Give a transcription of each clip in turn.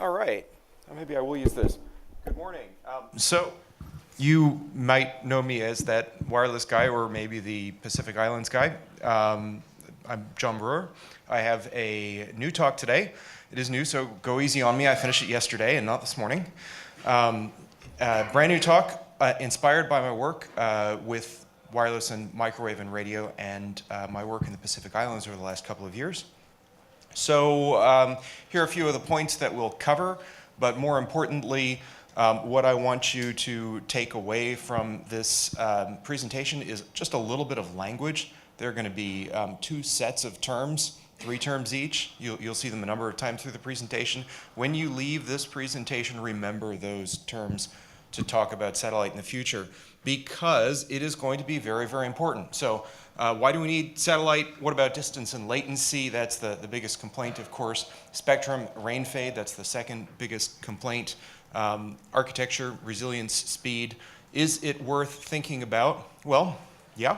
All right. Maybe I will use this. Good morning. So you might know me as that wireless guy or maybe the Pacific Islands guy. I'm John Brewer. I have a new talk today. It is new, so go easy on me. I finished it yesterday and not this morning. Brand new talk inspired by my work with wireless and microwave and radio and my work in the Pacific Islands over the last couple of years. So here are a few of the points that we'll cover, but more importantly, what I want you to take away from this presentation is just a little bit of language. There are going to be two sets of terms, 3 terms each. You'll see them a number of times through the presentation. When you leave this presentation, remember those terms to talk about satellite in the future, because it is going to be very, very important. So why do we need satellite? What about distance and latency? That's the biggest complaint, of course. Spectrum, rain fade, that's the second biggest complaint. Architecture, resilience, speed. Is it worth thinking about? Well, yeah.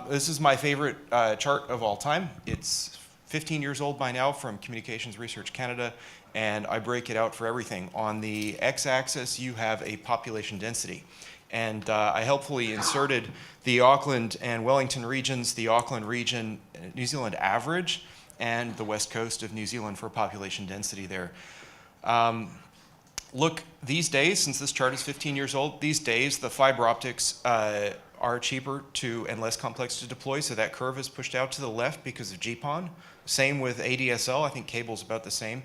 This is my favorite chart of all time. It's 15 years old by now from Communications Research Canada, and I break it out for everything. On the x-axis, you have a population density. And I helpfully inserted the Auckland and Wellington regions, the Auckland region, New Zealand average, and the west coast of New Zealand for population density there. Look, these days, since this chart is 15 years old, these days the fiber optics are cheaper and less complex to deploy, so that curve is pushed out to the left because of GPON. Same with ADSL, I think cable's about the same.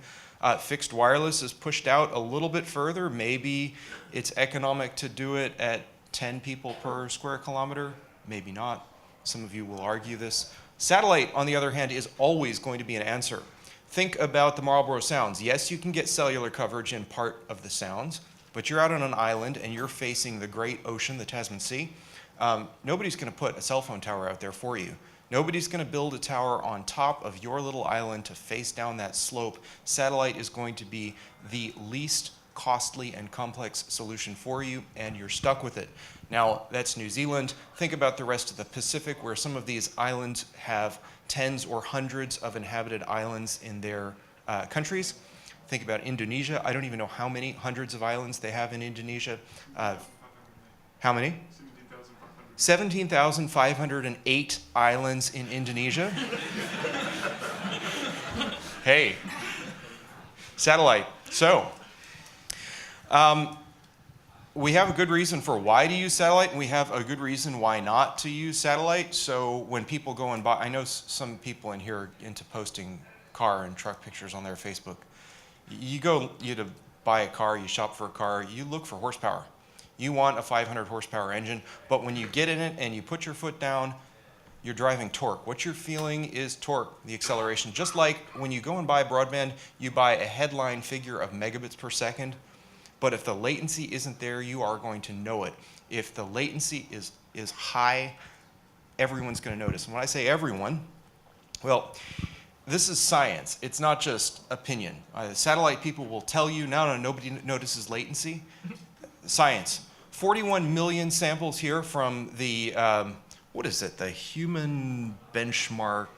Fixed wireless is pushed out a little bit further. Maybe it's economic to do it at 10 people per square kilometer. Maybe not. Some of you will argue this. Satellite, on the other hand, is always going to be an answer. Think about the Marlborough Sounds. Yes, you can get cellular coverage in part of the Sounds, but you're out on an island and you're facing the great ocean, the Tasman Sea. Nobody's going to put a cell phone tower out there for you. Nobody's going to build a tower on top of your little island to face down that slope. Satellite is going to be the least costly and complex solution for you, and you're stuck with it. Now, that's New Zealand. Think about the rest of the Pacific, where some of these islands have tens or hundreds of inhabited islands in their countries. Think about Indonesia. I don't even know how many hundreds of islands they have in Indonesia. How many? 17,508 islands in Indonesia. Hey, satellite. So, we have a good reason for why to use satellite, and we have a good reason why not to use satellite. So when people go and buy, I know some people in here are into posting car and truck pictures on their Facebook. You to buy a car, you shop for a car, you look for horsepower. You want a 500 horsepower engine, but when you get in it and you put your foot down, you're driving torque. What you're feeling is torque, the acceleration. Just like when you go and buy broadband, you buy a headline figure of megabits per second, but if the latency isn't there, you are going to know it. If the latency is high, everyone's going to notice. And when I say everyone, well, this is science. It's not just opinion. Satellite people will tell you, no, nobody notices latency. Science. 41 million samples here from the, the Human Benchmark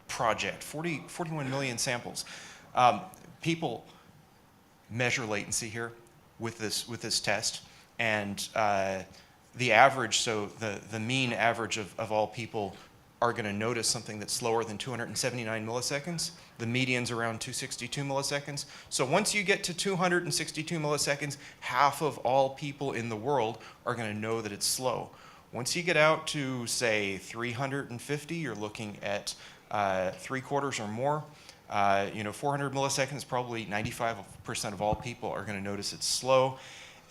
Project. 41 million samples. People measure latency here with this test, and the average, so the mean average of all people are going to notice something that's slower than 279 milliseconds. The median's around 262 milliseconds. So once you get to 262 milliseconds, half of all people in the world are going to know that it's slow. Once you get out to, say, 350, you're looking at 3/4 or more. 400 milliseconds, probably 95% of all people are going to notice it's slow.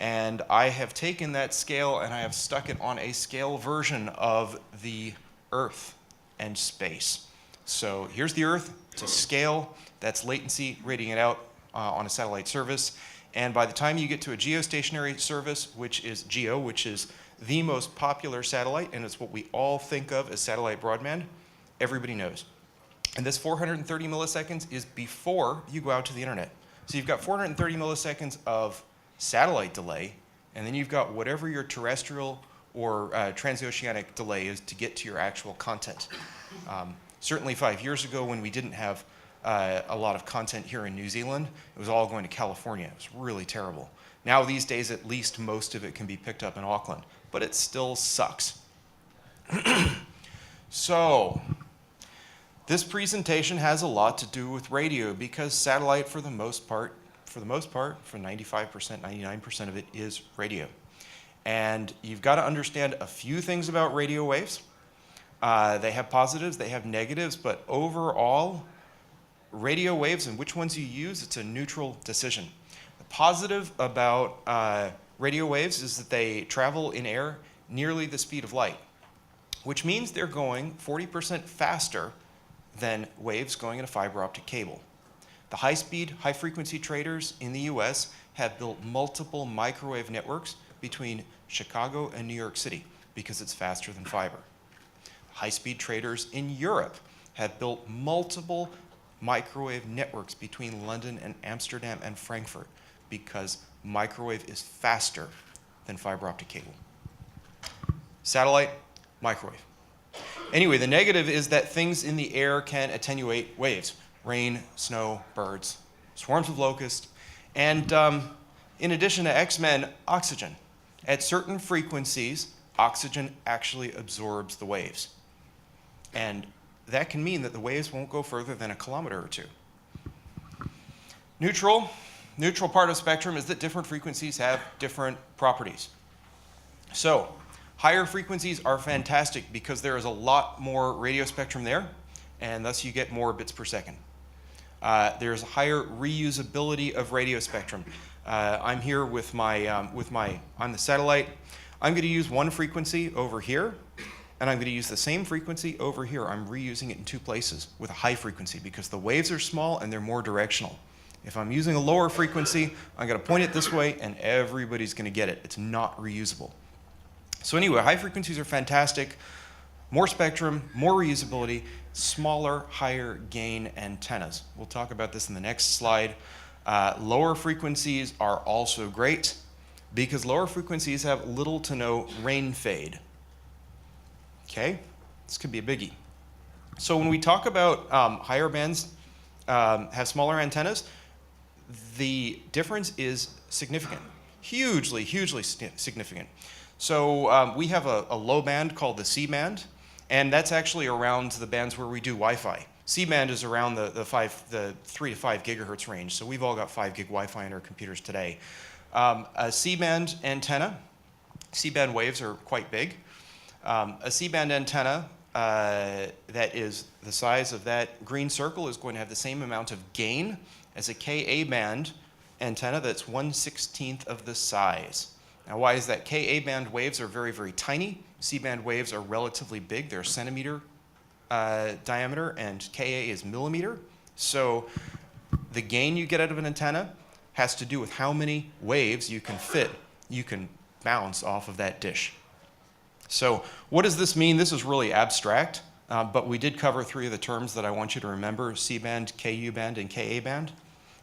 And I have taken that scale and I have stuck it on a scale version of the Earth and space. So here's the Earth to scale. That's latency, rating it out on a satellite service. And by the time you get to a geostationary service, which is GEO, which is the most popular satellite, and it's what we all think of as satellite broadband, everybody knows. And this 430 milliseconds is before you go out to the internet. So you've got 430 milliseconds of satellite delay, and then you've got whatever your terrestrial or transoceanic delay is to get to your actual content. Certainly 5 years ago, when we didn't have a lot of content here in New Zealand. It was all going to California. It was really terrible. Now these days, at least most of it can be picked up in Auckland, but it still sucks. So, this presentation has a lot to do with radio because satellite, for the most part, for 95%, 99% of it is radio. And you've got to understand a few things about radio waves. They have positives, they have negatives, but overall, radio waves and which ones you use, it's a neutral decision. The positive about radio waves is that they travel in air nearly the speed of light, which means they're going 40% faster than waves going in a fiber optic cable. The high-speed, high-frequency traders in the US have built multiple microwave networks between Chicago and New York City because it's faster than fiber. High-speed traders in Europe have built multiple microwave networks between London and Amsterdam and Frankfurt because microwave is faster than fiber optic cable. Satellite, microwave. Anyway, the negative is that things in the air can attenuate waves. Rain, snow, birds, swarms of locusts, and in addition to X-Men, oxygen. At certain frequencies, oxygen actually absorbs the waves. And that can mean that the waves won't go further than a kilometer or two. Neutral part of the spectrum is that different frequencies have different properties. So, higher frequencies are fantastic because there is a lot more radio spectrum there, and thus you get more bits per second. There's higher reusability of radio spectrum. I'm here with on the satellite. I'm going to use one frequency over here, and I'm going to use the same frequency over here. I'm reusing it in two places with a high frequency because the waves are small and they're more directional. If I'm using a lower frequency, I'm going to point it this way, and everybody's going to get it. It's not reusable. So anyway, high frequencies are fantastic. More spectrum, more reusability, smaller, higher gain antennas. We'll talk about this in the next slide. Lower frequencies are also great because lower frequencies have little to no rain fade. Okay, this could be a biggie. So when we talk about higher bands have smaller antennas, the difference is significant, hugely significant. So we have a low band called the C band, and that's actually around the bands where we do Wi-Fi. C band is around the 3 to 5 gigahertz range, so we've all got 5 gig Wi-Fi in our computers today. A C band antenna, C band waves are quite big. A C band antenna that is the size of that green circle is going to have the same amount of gain as a Ka band antenna that's 1/16 of the size. Now, why is that? Ka band waves are very, very tiny. C band waves are relatively big. They're centimeter diameter, and Ka is millimeter. So the gain you get out of an antenna has to do with how many waves you can bounce off of that dish. So what does this mean? This is really abstract, but we did cover three of the terms that I want you to remember: C band, Ku band, and Ka band.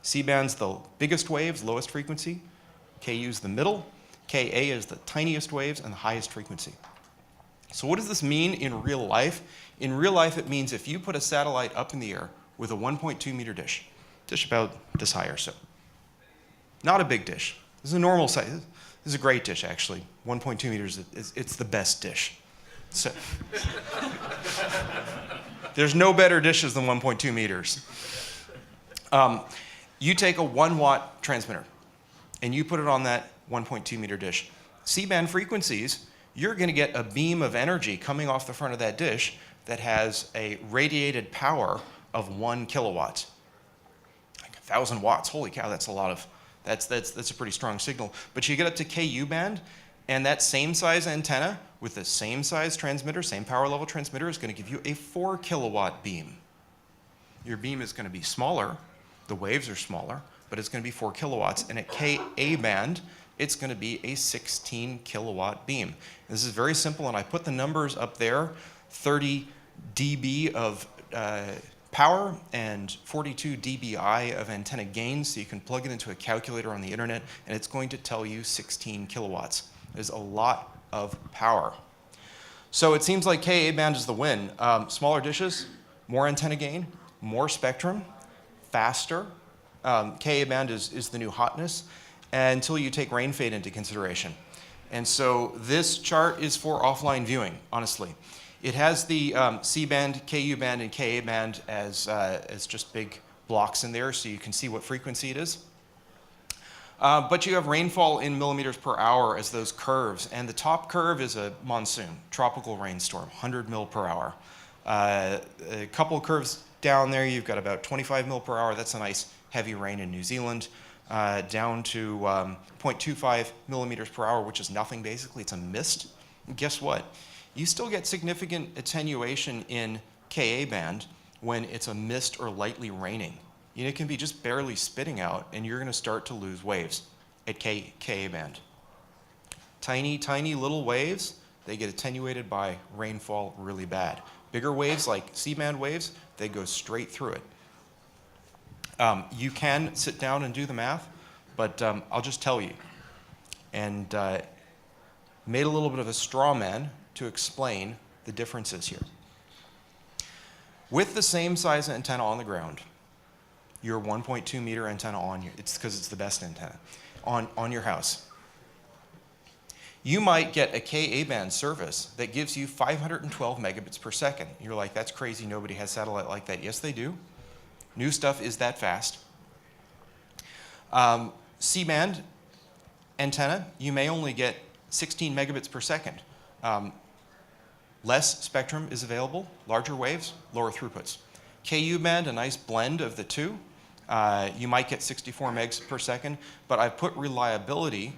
C band's the biggest waves, lowest frequency. Ku's the middle. Ka is the tiniest waves and the highest frequency. So what does this mean in real life? In real life, it means if you put a satellite up in the air with a 1.2 meter dish about this high or so. Not a big dish. This is a normal size. This is a great dish, actually. 1.2 meters, it's the best dish. So, there's no better dishes than 1.2 meters. You take a 1 watt transmitter and you put it on that 1.2 meter dish. C-band frequencies, you're going to get a beam of energy coming off the front of that dish that has a radiated power of 1 kilowatt. Like 1,000 watts. Holy cow, that's a lot of, that's a pretty strong signal. But you get up to Ku band, and that same size antenna with the same size transmitter, same power level transmitter, is going to give you a 4 kilowatt beam. Your beam is going to be smaller. The waves are smaller, but it's going to be 4 kilowatts. And at Ka band, it's going to be a 16 kilowatt beam. This is very simple, and I put the numbers up there: 30 dB of power and 42 dBi of antenna gain, so you can plug it into a calculator on the internet, and it's going to tell you 16 kilowatts. There's a lot of power. So it seems like Ka band is the win. Smaller dishes, more antenna gain, more spectrum. faster. Ka band is the new hotness, until you take rain fade into consideration. And so this chart is for offline viewing, honestly. It has the C band, Ku band, and Ka band as just big blocks in there, so you can see what frequency it is. But you have rainfall in millimeters per hour as those curves, and the top curve is a monsoon, tropical rainstorm, 100 mil per hour. A couple of curves down there, you've got about 25 mil per hour. That's a nice heavy rain in New Zealand. Down to 0.25 millimeters per hour, which is nothing basically. It's a mist. And guess what? You still get significant attenuation in Ka band when it's a mist or lightly raining. You know, it can be just barely spitting out, and you're going to start to lose waves at Ka band. Tiny, tiny little waves, they get attenuated by rainfall really bad. Bigger waves, like C-band waves, they go straight through it. You can sit down and do the math, but I'll just tell you. And made a little bit of a straw man to explain the differences here. With the same size antenna on the ground, your 1.2 meter antenna it's because it's the best antenna, on your house, you might get a Ka band service that gives you 512 megabits per second. You're like, that's crazy, nobody has satellite like that. Yes, they do. New stuff is that fast. C-band antenna, you may only get 16 megabits per second. Less spectrum is available, larger waves, lower throughputs. Ku band, a nice blend of the two. You might get 64 megs per second, but I've put reliability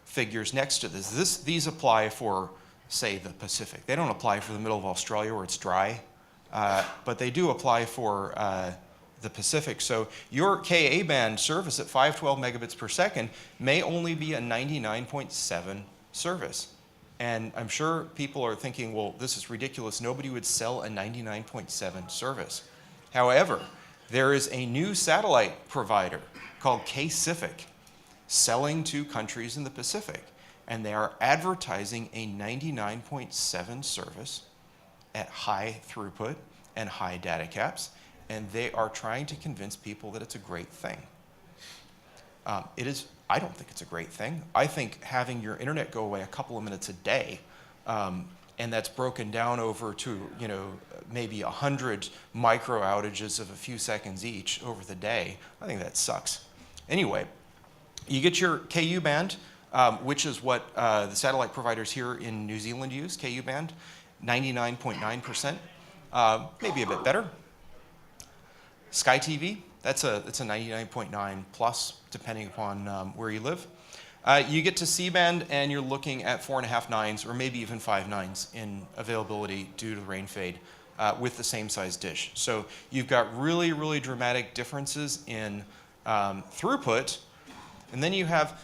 figures next to this. These apply for, say, the Pacific. They don't apply for the middle of Australia where it's dry, but they do apply for the Pacific. So your Ka band service at 512 megabits per second may only be a 99.7 service. And I'm sure people are thinking, well, this is ridiculous. Nobody would sell a 99.7 service. However, there is a new satellite provider called K-Cific selling to countries in the Pacific. And they are advertising a 99.7 service at high throughput and high data caps. And they are trying to convince people that it's a great thing. It is. I don't think it's a great thing. I think having your internet go away a couple of minutes a day, and that's broken down over to, you know, maybe 100 micro outages of a few seconds each over the day, I think that sucks. Anyway, you get your Ku band, which is what the satellite providers here in New Zealand use, Ku band, 99.9%, maybe a bit better. Sky TV, that's a 99.9 plus, depending upon where you live. You get to C-band, and you're looking at 4.5 nines, or maybe even 5 nines in availability due to rain fade with the same size dish. So you've got really, really dramatic differences in throughput. And then you have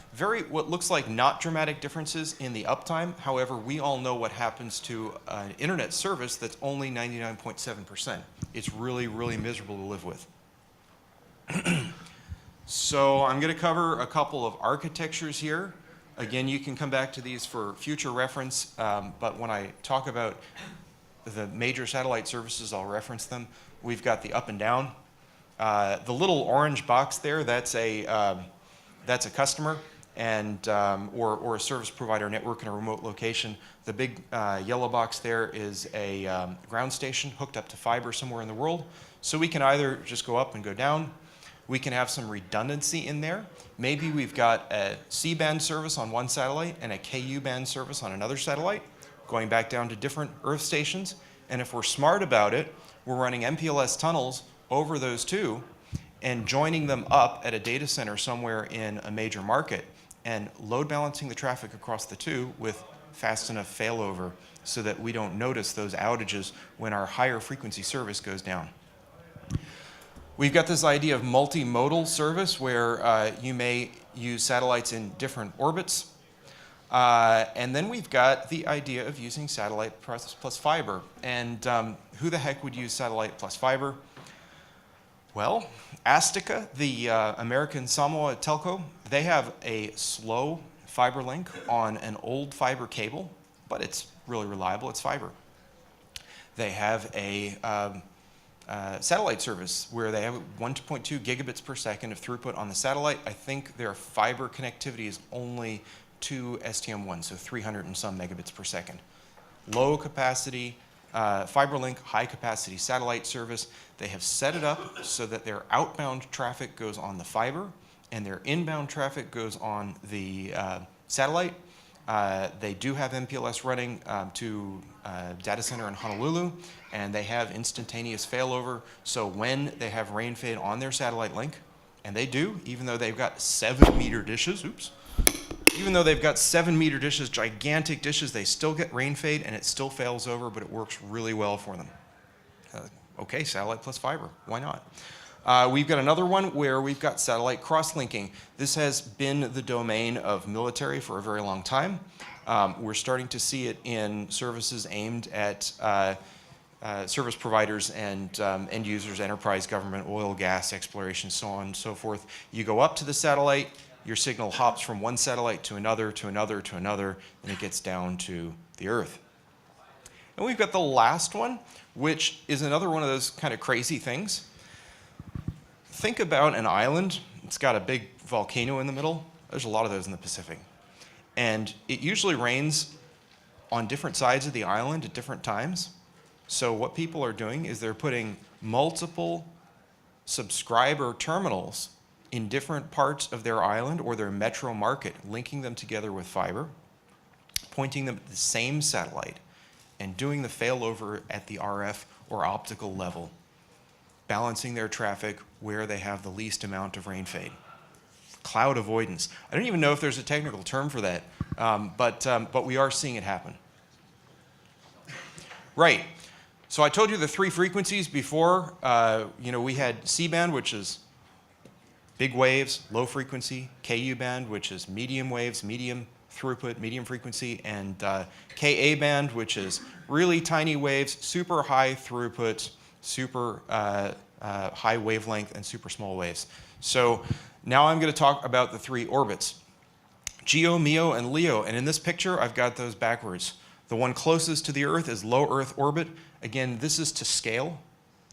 what looks like not dramatic differences in the uptime. However, we all know what happens to an internet service that's only 99.7%. It's really, really miserable to live with. So I'm going to cover a couple of architectures here. Again, you can come back to these for future reference, but when I talk about the major satellite services, I'll reference them. We've got the up and down. The little orange box there, that's a customer and or a service provider network in a remote location. The big yellow box there is a ground station hooked up to fiber somewhere in the world. So we can either just go up and go down. We can have some redundancy in there. Maybe we've got a C-band service on one satellite and a Ku-band service on another satellite, going back down to different Earth stations. And if we're smart about it, we're running MPLS tunnels over those two and joining them up at a data center somewhere in a major market and load balancing the traffic across the two with fast enough failover so that we don't notice those outages when our higher frequency service goes down. We've got this idea of multimodal service where you may use satellites in different orbits. And then we've got the idea of using satellite plus fiber. And who the heck would use satellite plus fiber? Well, Astica, the American Samoa telco, they have a slow fiber link on an old fiber cable, but it's really reliable. It's fiber. They have a satellite service where they have 1.2 gigabits per second of throughput on the satellite. I think their fiber connectivity is only to STM1, so 300 and some megabits per second. Low capacity, fiber link, high capacity satellite service. They have set it up so that their outbound traffic goes on the fiber and their inbound traffic goes on the satellite. They do have MPLS running to data center in Honolulu, and they have instantaneous failover. So when they have rain fade on their satellite link, and they do, even though they've got 7-meter dishes, even though they've got 7-meter dishes, gigantic dishes, they still get rain fade and it still fails over, but it works really well for them. Okay, satellite plus fiber, why not? We've got another one where we've got satellite cross-linking. This has been the domain of military for a very long time. We're starting to see it in services aimed at service providers and end users, enterprise, government, oil, gas, exploration, so on and so forth. You go up to the satellite, your signal hops from one satellite to another, to another, to another, and it gets down to the Earth. And we've got the last one, which is another one of those kind of crazy things. Think about an island. It's got a big volcano in the middle. There's a lot of those in the Pacific. And it usually rains on different sides of the island at different times. So what people are doing is they're putting multiple subscriber terminals in different parts of their island or their metro market, linking them together with fiber, pointing them at the same satellite, and doing the failover at the RF or optical level, balancing their traffic where they have the least amount of rain fade. Cloud avoidance. I don't even know if there's a technical term for that, but we are seeing it happen. Right. So I told you the 3 frequencies before. We had C-band, which is big waves, low frequency, KU band, which is medium waves, medium throughput, medium frequency, and KA band, which is really tiny waves, super high throughput, super high wavelength, and super small waves. So now I'm going to talk about the 3 orbits, GEO, MEO, and LEO. And in this picture, I've got those backwards. The one closest to the Earth is low Earth orbit. Again, this is to scale.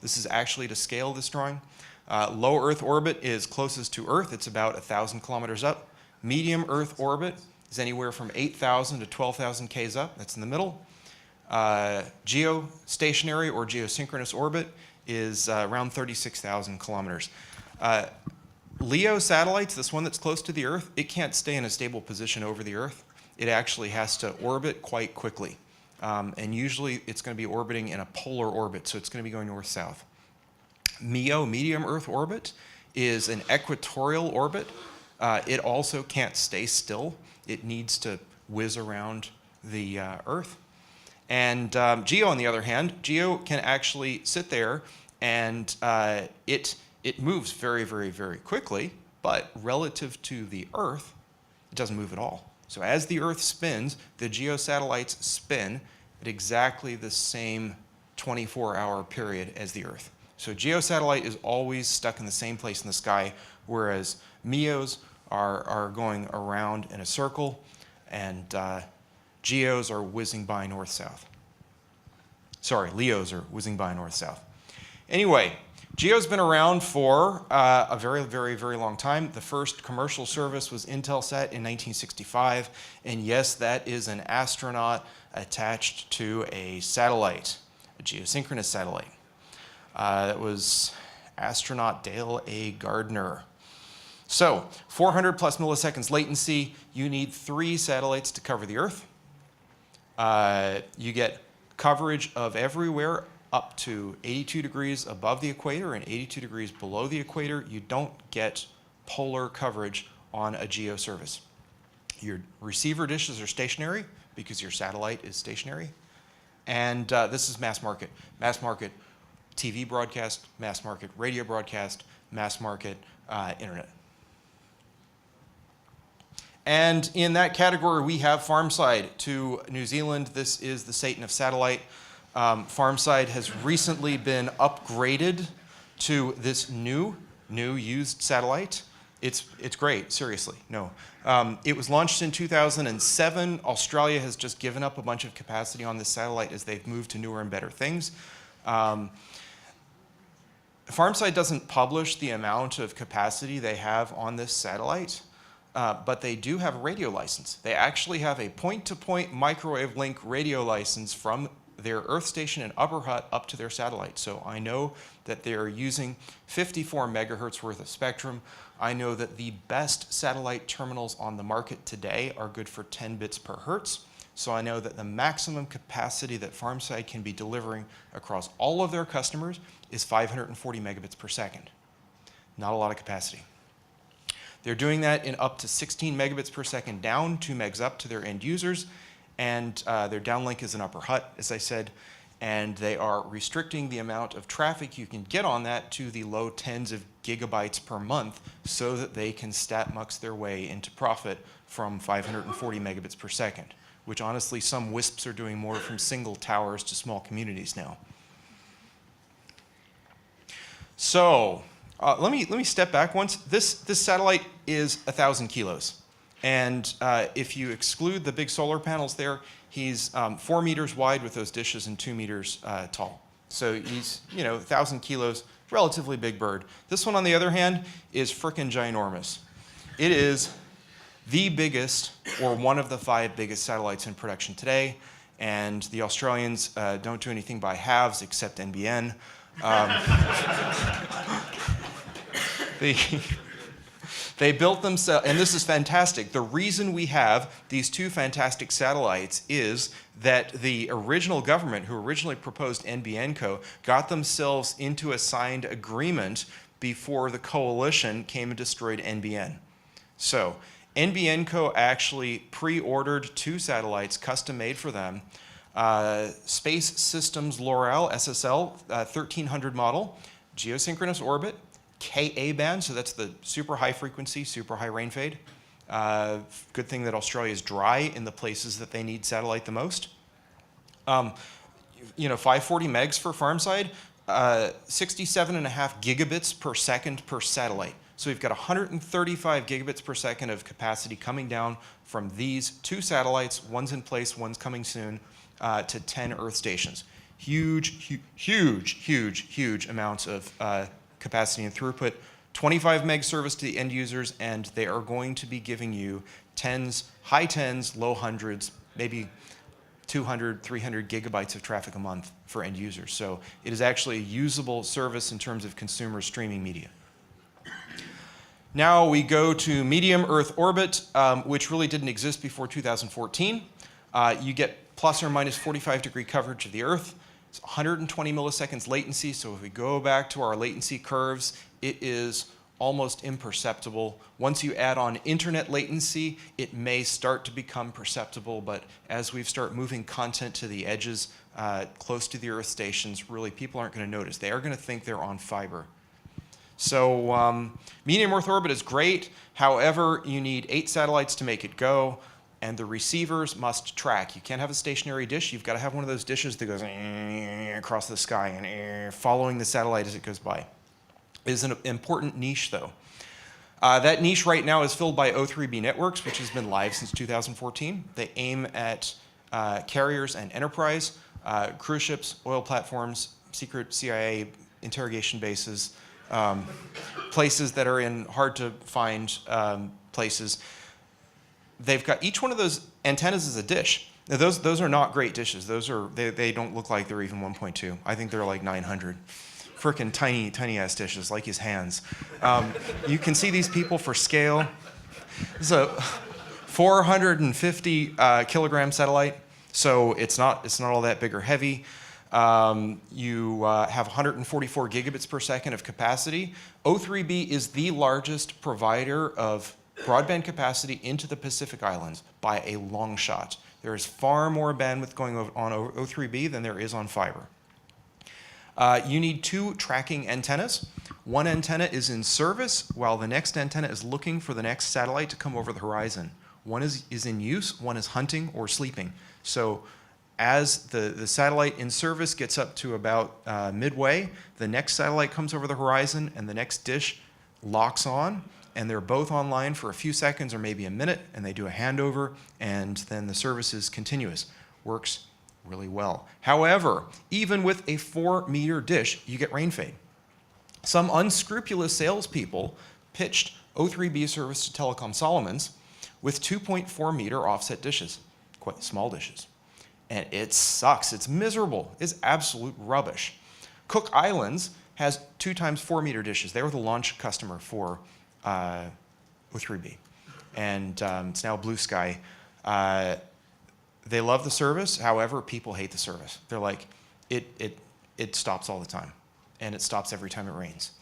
This is actually to scale this drawing. Low Earth orbit is closest to Earth. It's about 1,000 kilometers up. Medium Earth orbit is anywhere from 8,000 to 12,000 Ks up. That's in the middle. Geostationary or geosynchronous orbit is around 36,000 kilometers. LEO satellites, this one that's close to the Earth, it can't stay in a stable position over the Earth. It actually has to orbit quite quickly. And usually it's going to be orbiting in a polar orbit, so it's going to be going north-south. MEO, medium Earth orbit, is an equatorial orbit. It also can't stay still. It needs to whiz around the Earth. And GEO, on the other hand, GEO can actually sit there and it moves very, very, very quickly, but relative to the Earth, it doesn't move at all. So as the Earth spins, the GEO satellites spin at exactly the same 24-hour period as the Earth. So GEO satellite is always stuck in the same place in the sky, whereas MEOs are going around in a circle, and GEOs are whizzing by north-south. Sorry, LEOs are whizzing by north-south. Anyway, GEO's been around for a very, very, very long time. The first commercial service was Intelsat in 1965, and yes, that is an astronaut attached to a satellite, a geosynchronous satellite. That was astronaut Dale A. Gardner. So, 400 plus milliseconds latency. You need 3 satellites to cover the Earth. You get coverage of everywhere up to 82 degrees above the equator and 82 degrees below the equator. You don't get polar coverage on a GEO service. Your receiver dishes are stationary because your satellite is stationary. And this is mass market. Mass market TV broadcast, mass market radio broadcast, mass market internet. And in that category, we have Farmside to New Zealand. This is the Satan of satellite. Farmside has recently been upgraded to this new used satellite. It's great, seriously, no. It was launched in 2007. Australia has just given up a bunch of capacity on this satellite as they've moved to newer and better things. Farmside doesn't publish the amount of capacity they have on this satellite, but they do have a radio license. They actually have a point-to-point microwave link radio license from their Earth station in Upper Hutt up to their satellite. So I know that they're using 54 megahertz worth of spectrum. I know that the best satellite terminals on the market today are good for 10 bits per hertz. So I know that the maximum capacity that Farmside can be delivering across all of their customers is 540 megabits per second. Not a lot of capacity. They're doing that in up to 16 megabits per second down, 2 megs up to their end users, and their downlink is in Upper Hutt, as I said, and they are restricting the amount of traffic you can get on that to the low tens of gigabytes per month so that they can stat-mux their way into profit from 540 megabits per second, which honestly some WISPs are doing more from single towers to small communities now. So let me step back once. This satellite is 1,000 kilos. And if you exclude the big solar panels there, he's 4 meters wide with those dishes and 2 meters tall. So he's, 1,000 kilos, relatively big bird. This one, on the other hand, is frickin' ginormous. It is the biggest, or one of the 5 biggest satellites in production today. And the Australians don't do anything by halves except NBN. They built themselves, and this is fantastic. The reason we have these 2 fantastic satellites is that the original government, who originally proposed NBN Co., got themselves into a signed agreement before the coalition came and destroyed NBN. So NBN Co. actually pre-ordered 2 satellites, custom made for them. Space Systems L'Oreal SSL 1300 model, geosynchronous orbit, Ka band, so that's the super high frequency, super high rain fade. Good thing that Australia is dry in the places that they need satellite the most. 540 megs for Farmside, 67.5 gigabits per second per satellite. So we've got 135 gigabits per second of capacity coming down from these 2 satellites. One's in place, one's coming soon, to 10 Earth stations. Huge amounts of capacity and throughput, 25 meg service to the end users, and they are going to be giving you high tens, low hundreds, maybe 200, 300 gigabytes of traffic a month for end users. So it is actually a usable service in terms of consumer streaming media. Now we go to medium Earth orbit, which really didn't exist before 2014. You get plus or minus 45-degree coverage of the Earth. It's 120 milliseconds latency, so if we go back to our latency curves, it is almost imperceptible. Once you add on internet latency, it may start to become perceptible, but as we start moving content to the edges close to the Earth stations, really people aren't going to notice. They are going to think they're on fiber. So medium Earth orbit is great. However, you need 8 satellites to make it go. And the receivers must track. You can't have a stationary dish. You've got to have one of those dishes that goes across the sky and following the satellite as it goes by. It is an important niche, though. That niche right now is filled by O3B Networks, which has been live since 2014. They aim at carriers and enterprise, cruise ships, oil platforms, secret CIA interrogation bases, places that are in hard-to-find places. They've got each one of those antennas is a dish. Now those are not great dishes. They don't look like they're even 1.2. I think they're like 900. Frickin' tiny ass dishes, like his hands. You can see these people for scale. This is a 450 kilogram satellite, so it's not all that big or heavy. You have 144 gigabits per second of capacity. O3B is the largest provider of broadband capacity into the Pacific Islands by a long shot. There is far more bandwidth going on O3B than there is on fiber. You need 2 tracking antennas. One antenna is in service while the next antenna is looking for the next satellite to come over the horizon. One is in use, one is hunting or sleeping. So as the satellite in service gets up to about midway, the next satellite comes over the horizon and the next dish locks on, and they're both online for a few seconds or maybe a minute, and they do a handover, and then the service is continuous. Works really well. However, even with a 4-meter dish, you get rain fade. Some unscrupulous salespeople pitched O3B service to Telecom Solomons with 2.4 meter offset dishes, quite small dishes. And it sucks, it's miserable, it's absolute rubbish. Cook Islands has 2 times 4 meter dishes. They were the launch customer for O3B. And it's now Blue Sky. They love the service, however, people hate the service. They're like, it stops all the time, and it stops every time it rains.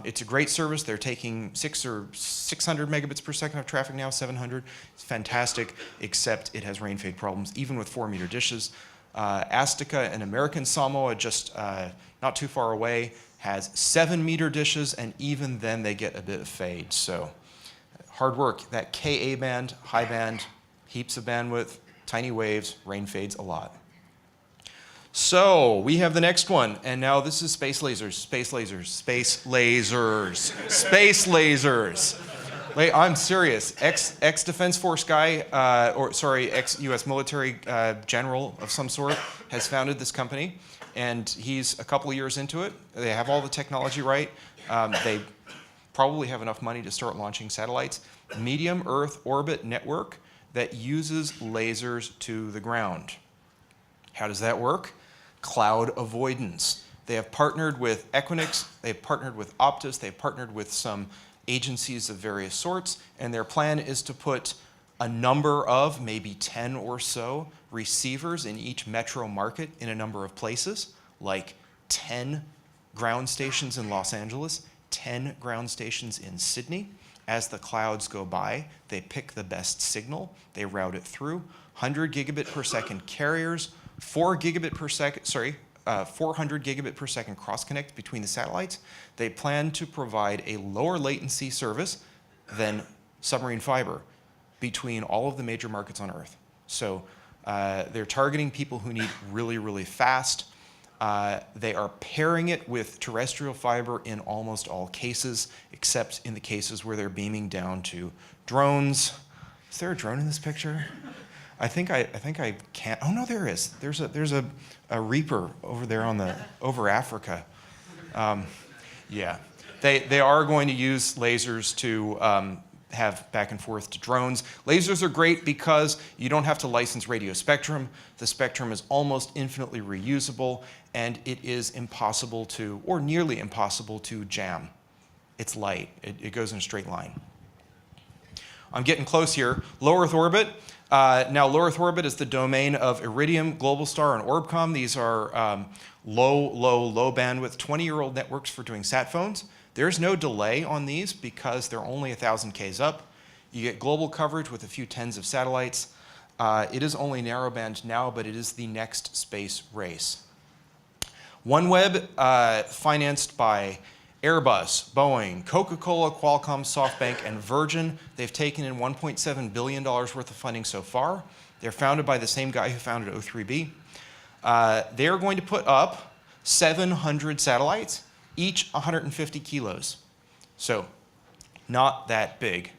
It's a great service. They're taking 600 megabits per second of traffic now, 700. It's fantastic, except it has rain fade problems, even with 4 meter dishes. Astica and American Samoa, just not too far away, has 7 meter dishes, and even then they get a bit of fade. So hard work. That Ka band, high band, heaps of bandwidth, tiny waves, rain fades a lot. So we have the next one, and now this is space lasers, space lasers, space lasers, space lasers. I'm serious. Ex-Defense Force guy, ex-US military general of some sort, has founded this company, and he's a couple of years into it. They have all the technology right. They probably have enough money to start launching satellites. Medium Earth orbit network that uses lasers to the ground. How does that work? Cloud avoidance. They have partnered with Equinix, they've partnered with Optus, they've partnered with some agencies of various sorts, and their plan is to put a number of, maybe 10 or so, receivers in each metro market in a number of places, like 10 ground stations in Los Angeles, 10 ground stations in Sydney. As the clouds go by, they pick the best signal, they route it through, 100 gigabit per second carriers, 400 gigabit per second cross connect between the satellites. They plan to provide a lower latency service than submarine fiber between all of the major markets on Earth. So they're targeting people who need really, really fast. They are pairing it with terrestrial fiber in almost all cases, except in the cases where they're beaming down to drones. Is there a drone in this picture? I think I can't. Oh no, there is. There's a Reaper over there over Africa. Yeah, they are going to use lasers to have back and forth to drones. Lasers are great because you don't have to license radio spectrum. The spectrum is almost infinitely reusable, and it is impossible to, or nearly impossible to jam. It's light. It goes in a straight line. I'm getting close here. Low Earth orbit. Now, low Earth orbit is the domain of Iridium, Globalstar, and Orbcomm. These are low bandwidth, 20-year-old networks for doing sat phones. There's no delay on these because they're only 1,000 Ks up. You get global coverage with a few tens of satellites. It is only narrowband now, but it is the next space race. OneWeb, financed by Airbus, Boeing, Coca-Cola, Qualcomm, SoftBank, and Virgin. They've taken in $1.7 billion worth of funding so far. They're founded by the same guy who founded O3B. They're going to put up 700 satellites, each 150 kilos. So not that big.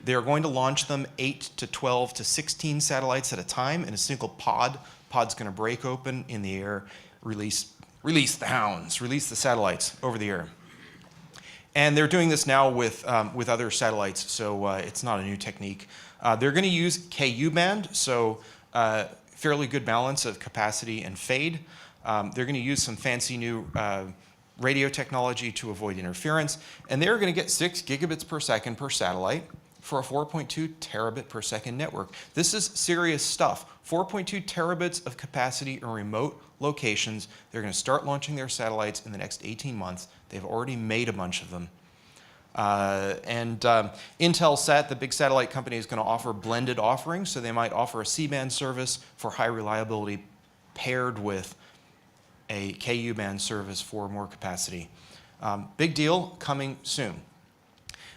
They're going to launch them 8 to 12 to 16 satellites at a time in a single pod. Pod's going to break open in the air, release the hounds, release the satellites over the air. And they're doing this now with other satellites, so it's not a new technique. They're going to use Ku band, so fairly good balance of capacity and fade. They're going to use some fancy new radio technology to avoid interference, and they're going to get 6 gigabits per second per satellite for a 4.2 terabit per second network. This is serious stuff. 4.2 terabits of capacity in remote locations. They're going to start launching their satellites in the next 18 months. They've already made a bunch of them. Intelsat, the big satellite company, is going to offer blended offerings, so they might offer a C-band service for high reliability paired with a Ku-band service for more capacity. Big deal, coming soon.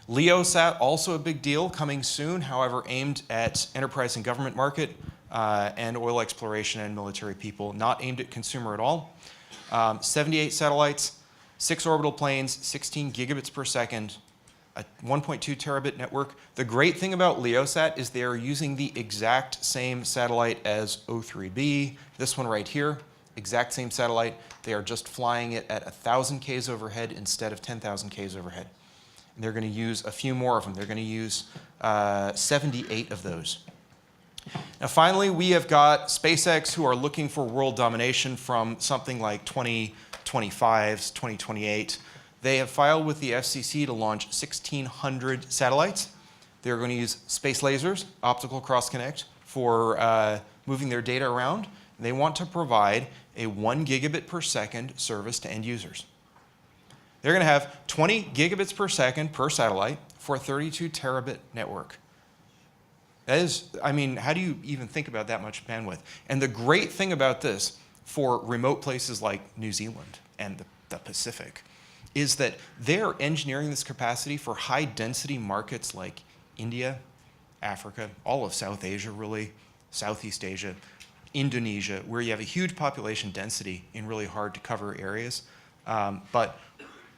LeoSat, also a big deal, coming soon, however, aimed at enterprise and government market and oil exploration and military people, not aimed at consumer at all. 78 satellites, 6 orbital planes, 16 gigabits per second, a 1.2 terabit network. The great thing about LeoSat is they are using the exact same satellite as O3B, this one right here, exact same satellite. They are just flying it at 1,000 Ks overhead instead of 10,000 Ks overhead. And they're going to use a few more of them. They're going to use 78 of those. Now finally, we have got SpaceX, who are looking for world domination from something like 2025, 2028. They have filed with the FCC to launch 1,600 satellites. They're going to use space lasers, optical cross-connect, for moving their data around. They want to provide a 1 gigabit per second service to end users. They're going to have 20 gigabits per second per satellite for a 32 terabit network. That is, I mean, how do you even think about that much bandwidth? And the great thing about this for remote places like New Zealand and the Pacific is that they're engineering this capacity for high density markets like India, Africa, all of South Asia really, Southeast Asia, Indonesia, where you have a huge population density in really hard to cover areas. But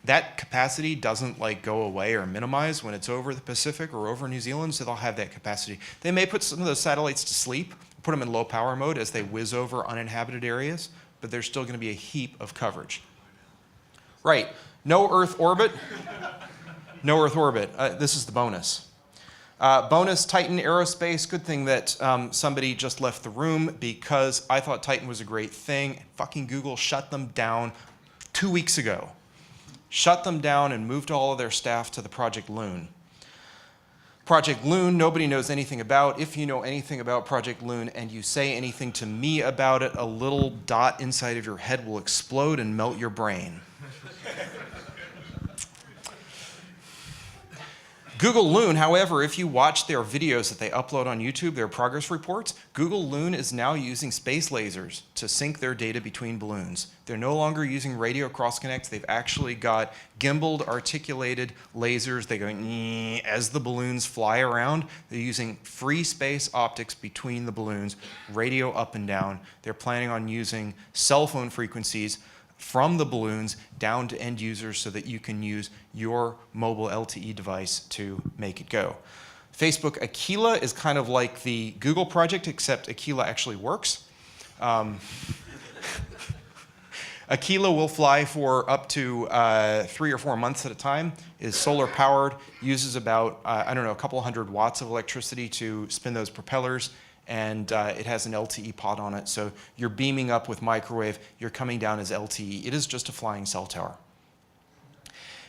that capacity doesn't like go away or minimize when it's over the Pacific or over New Zealand, so they'll have that capacity. They may put some of those satellites to sleep, put them in low power mode as they whiz over uninhabited areas, but there's still going to be a heap of coverage. Right, no Earth orbit. No Earth orbit. This is the bonus. Bonus, Titan Aerospace. Good thing that somebody just left the room, because I thought Titan was a great thing. Fucking Google shut them down 2 weeks ago. Shut them down and moved all of their staff to the Project Loon. Project Loon, nobody knows anything about. If you know anything about Project Loon and you say anything to me about it, a little dot inside of your head will explode and melt your brain. Google Loon, however, if you watch their videos that they upload on YouTube, their progress reports, Google Loon is now using space lasers to sync their data between balloons. They're no longer using radio cross-connects. They've actually got gimbaled, articulated lasers. They go as the balloons fly around. They're using free space optics between the balloons, radio up and down. They're planning on using cell phone frequencies from the balloons down to end users so that you can use your mobile LTE device to make it go. Facebook Aquila is kind of like the Google project, except Aquila actually works. Aquila will fly for up to 3 or 4 months at a time, is solar powered, uses about, I don't know, a couple hundred watts of electricity to spin those propellers, and it has an LTE pod on it, so you're beaming up with microwave, you're coming down as LTE. It is just a flying cell tower.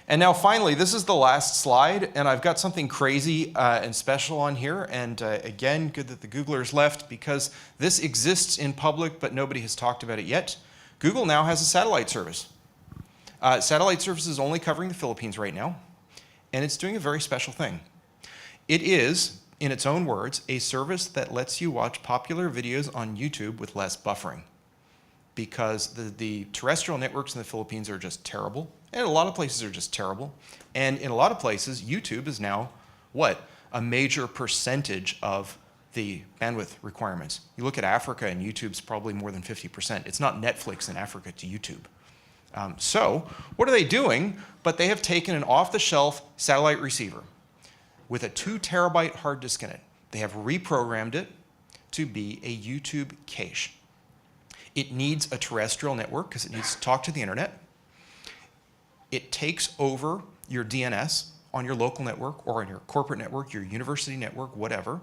And now finally, this is the last slide, and I've got something crazy and special on here, and again, good that the Googlers left, because this exists in public, but nobody has talked about it yet. Google now has a satellite service. Satellite service is only covering the Philippines right now, and it's doing a very special thing. It is, in its own words, a service that lets you watch popular videos on YouTube with less buffering, because the terrestrial networks in the Philippines are just terrible, and a lot of places are just terrible, and in a lot of places, YouTube is now, what, a major percentage of the bandwidth requirements. You look at Africa and YouTube's probably more than 50%. It's not Netflix in Africa to YouTube. So what are they doing? But they have taken an off-the-shelf satellite receiver with a 2 terabyte hard disk in it. They have reprogrammed it to be a YouTube cache. It needs a terrestrial network because it needs to talk to the internet. It takes over your DNS on your local network or on your corporate network, your university network, whatever.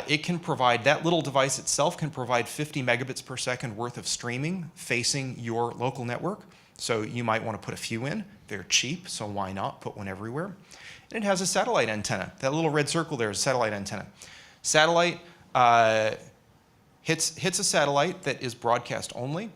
It can provide, that little device itself can provide 50 megabits per second worth of streaming facing your local network. So you might want to put a few in. They're cheap, so why not put one everywhere? And it has a satellite antenna. That little red circle there is a satellite antenna. Satellite hits a satellite that is broadcast only.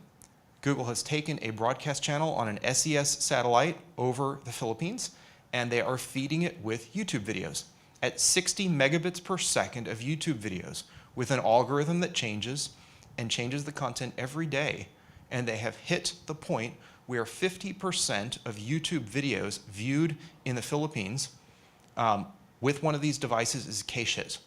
Google has taken a broadcast channel on an SES satellite over the Philippines, and they are feeding it with YouTube videos at 60 megabits per second of YouTube videos with an algorithm that changes and changes the content every day. And they have hit the point where 50% of YouTube videos viewed in the Philippines with one of these devices is cache hit.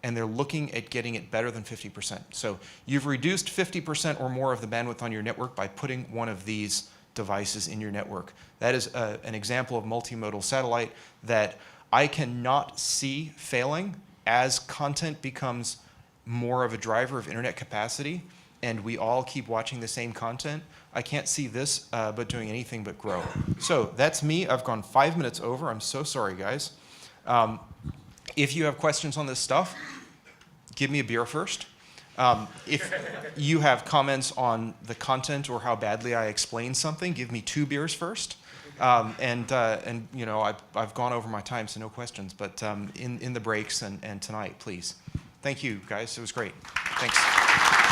And they're looking at getting it better than 50%. So you've reduced 50% or more of the bandwidth on your network by putting one of these devices in your network. That is an example of multimodal satellite that I cannot see failing as content becomes more of a driver of internet capacity. and we all keep watching the same content, I can't see this but doing anything but grow. So that's me. I've gone 5 minutes over. I'm so sorry, guys. If you have questions on this stuff, give me a beer first. If you have comments on the content or how badly I explain something, give me 2 beers first. And you know, I've gone over my time, so no questions. But in the breaks and tonight, please. Thank you, guys. It was great. Thanks.